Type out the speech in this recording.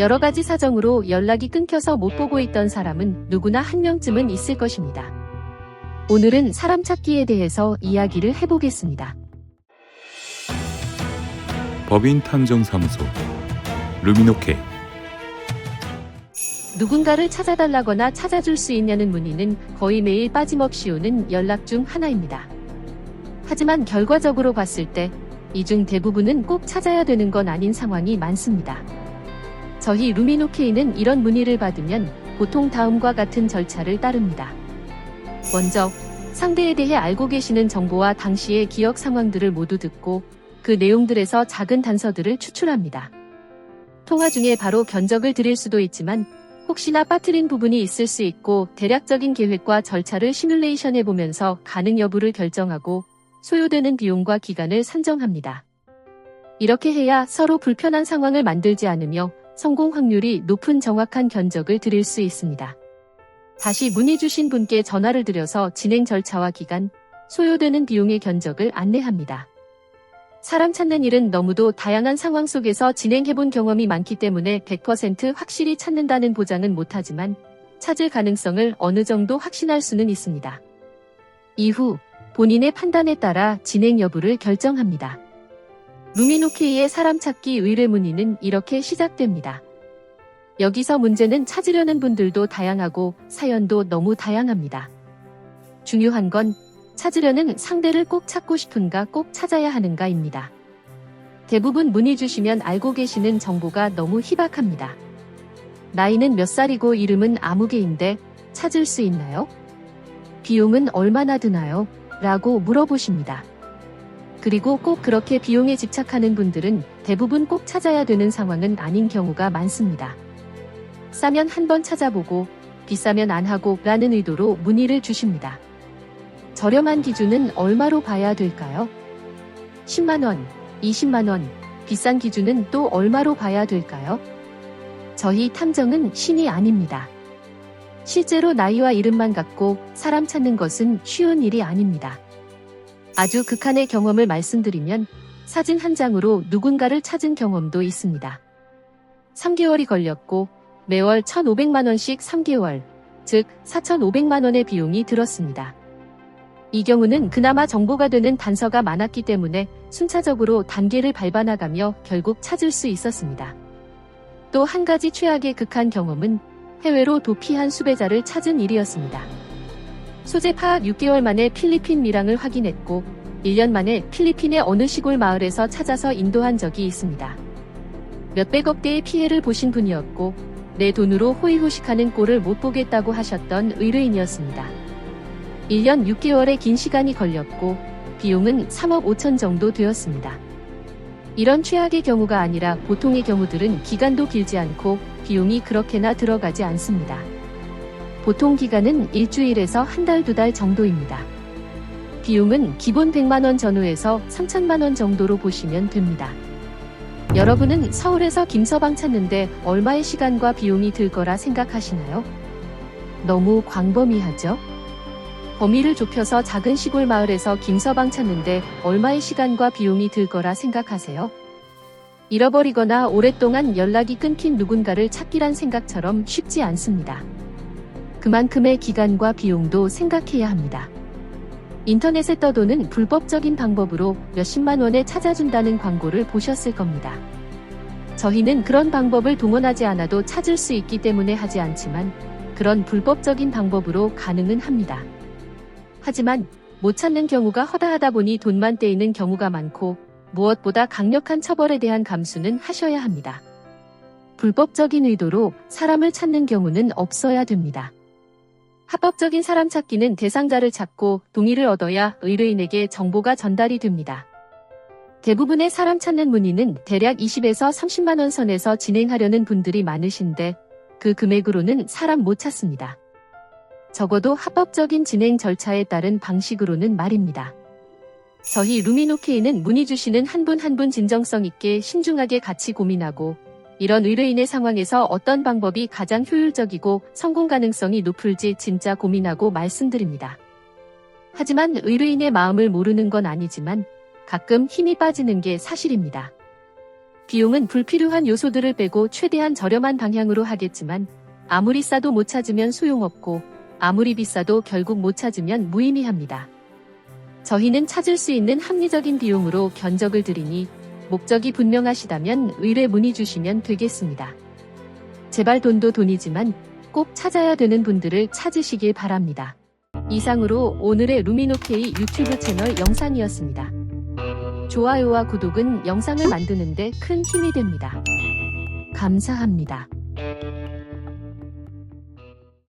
여러 가지 사정으로 연락이 끊겨서 못 보고 있던 사람은 누구나 한 명쯤은 있을 것입니다. 오늘은 사람 찾기에 대해서 이야기를 해보겠습니다. 법인 탐정사무소 루미노K. 누군가를 찾아달라거나 찾아줄 수 있냐는 문의는 거의 매일 빠짐없이 오는 연락 중 하나입니다. 하지만 결과적으로 봤을 때 이 중 대부분은 꼭 찾아야 되는 건 아닌 상황이 많습니다. 저희 루미노K는 이런 문의를 받으면 보통 다음과 같은 절차를 따릅니다. 먼저 상대에 대해 알고 계시는 정보와 당시의 기억 상황들을 모두 듣고 그 내용들에서 작은 단서들을 추출합니다. 통화 중에 바로 견적을 드릴 수도 있지만 혹시나 빠뜨린 부분이 있을 수 있고 대략적인 계획과 절차를 시뮬레이션해보면서 가능 여부를 결정하고 소요되는 비용과 기간을 산정합니다. 이렇게 해야 서로 불편한 상황을 만들지 않으며 성공 확률이 높은 정확한 견적을 드릴 수 있습니다. 다시 문의 주신 분께 전화를 드려서 진행 절차와 기간, 소요되는 비용의 견적을 안내합니다. 사람 찾는 일은 너무도 다양한 상황 속에서 진행해본 경험이 많기 때문에 100% 확실히 찾는다는 보장은 못하지만 찾을 가능성을 어느 정도 확신할 수는 있습니다. 이후 본인의 판단에 따라 진행 여부를 결정합니다. 루미노K의 사람 찾기 의뢰 문의는 이렇게 시작됩니다. 여기서 문제는 찾으려는 분들도 다양하고 사연도 너무 다양합니다. 중요한 건 찾으려는 상대를 꼭 찾고 싶은가 꼭 찾아야 하는가입니다. 대부분 문의 주시면 알고 계시는 정보가 너무 희박합니다. 나이는 몇 살이고 이름은 아무개인데 찾을 수 있나요? 비용은 얼마나 드나요? 라고 물어보십니다. 그리고 꼭 그렇게 비용에 집착하는 분들은 대부분 꼭 찾아야 되는 상황은 아닌 경우가 많습니다. 싸면 한번 찾아보고 비싸면 안 하고 라는 의도로 문의를 주십니다. 저렴한 기준은 얼마로 봐야 될까요? 10만원, 20만원, 비싼 기준은 또 얼마로 봐야 될까요? 저희 탐정은 신이 아닙니다. 실제로 나이와 이름만 갖고 사람 찾는 것은 쉬운 일이 아닙니다. 아주 극한의 경험을 말씀드리면 사진 한 장으로 누군가를 찾은 경험도 있습니다. 3개월이 걸렸고 매월 1,500만원씩 3개월, 즉 4,500만원의 비용이 들었습니다. 이 경우는 그나마 정보가 되는 단서가 많았기 때문에 순차적으로 단계를 밟아나가며 결국 찾을 수 있었습니다. 또 한 가지 최악의 극한 경험은 해외로 도피한 수배자를 찾은 일이었습니다. 소재 파악 6개월 만에 필리핀 밀항을 확인했고 1년 만에 필리핀의 어느 시골 마을에서 찾아서 인도한 적이 있습니다. 몇백억대의 피해를 보신 분이었고 내 돈으로 호의호식하는 꼴을 못 보겠다고 하셨던 의뢰인이었습니다. 1년 6개월의 긴 시간이 걸렸고 비용은 3억 5천 정도 되었습니다. 이런 최악의 경우가 아니라 보통의 경우들은 기간도 길지 않고 비용이 그렇게나 들어가지 않습니다. 보통 기간은 일주일에서 한 달, 두 달 정도입니다. 비용은 기본 100만원 전후에서 3천만원 정도로 보시면 됩니다. 여러분은 서울에서 김서방 찾는데 얼마의 시간과 비용이 들 거라 생각하시나요? 너무 광범위하죠? 범위를 좁혀서 작은 시골 마을에서 김서방 찾는데 얼마의 시간과 비용이 들 거라 생각하세요? 잃어버리거나 오랫동안 연락이 끊긴 누군가를 찾기란 생각처럼 쉽지 않습니다. 그만큼의 기간과 비용도 생각해야 합니다. 인터넷에 떠도는 불법적인 방법으로 몇십만 원에 찾아준다는 광고를 보셨을 겁니다. 저희는 그런 방법을 동원하지 않아도 찾을 수 있기 때문에 하지 않지만 그런 불법적인 방법으로 가능은 합니다. 하지만 못 찾는 경우가 허다하다 보니 돈만 떼이는 경우가 많고 무엇보다 강력한 처벌에 대한 감수는 하셔야 합니다. 불법적인 의도로 사람을 찾는 경우는 없어야 됩니다. 합법적인 사람 찾기는 대상자를 찾고 동의를 얻어야 의뢰인에게 정보가 전달이 됩니다. 대부분의 사람 찾는 문의는 대략 20에서 30만 원 선에서 진행하려는 분들이 많으신데 그 금액으로는 사람 못 찾습니다. 적어도 합법적인 진행 절차에 따른 방식으로는 말입니다. 저희 루미노K는 문의 주시는 한 분 한 분 진정성 있게 신중하게 같이 고민하고 이런 의뢰인의 상황에서 어떤 방법이 가장 효율적이고 성공 가능성이 높을지 진짜 고민하고 말씀드립니다. 하지만 의뢰인의 마음을 모르는 건 아니지만 가끔 힘이 빠지는 게 사실입니다. 비용은 불필요한 요소들을 빼고 최대한 저렴한 방향으로 하겠지만 아무리 싸도 못 찾으면 소용없고 아무리 비싸도 결국 못 찾으면 무의미합니다. 저희는 찾을 수 있는 합리적인 비용으로 견적을 드리니 목적이 분명하시다면 의뢰 문의 주시면 되겠습니다. 제발 돈도 돈이지만 꼭 찾아야 되는 분들을 찾으시길 바랍니다. 이상으로 오늘의 루미노케이 유튜브 채널 영상이었습니다. 좋아요와 구독은 영상을 만드는데 큰 힘이 됩니다. 감사합니다.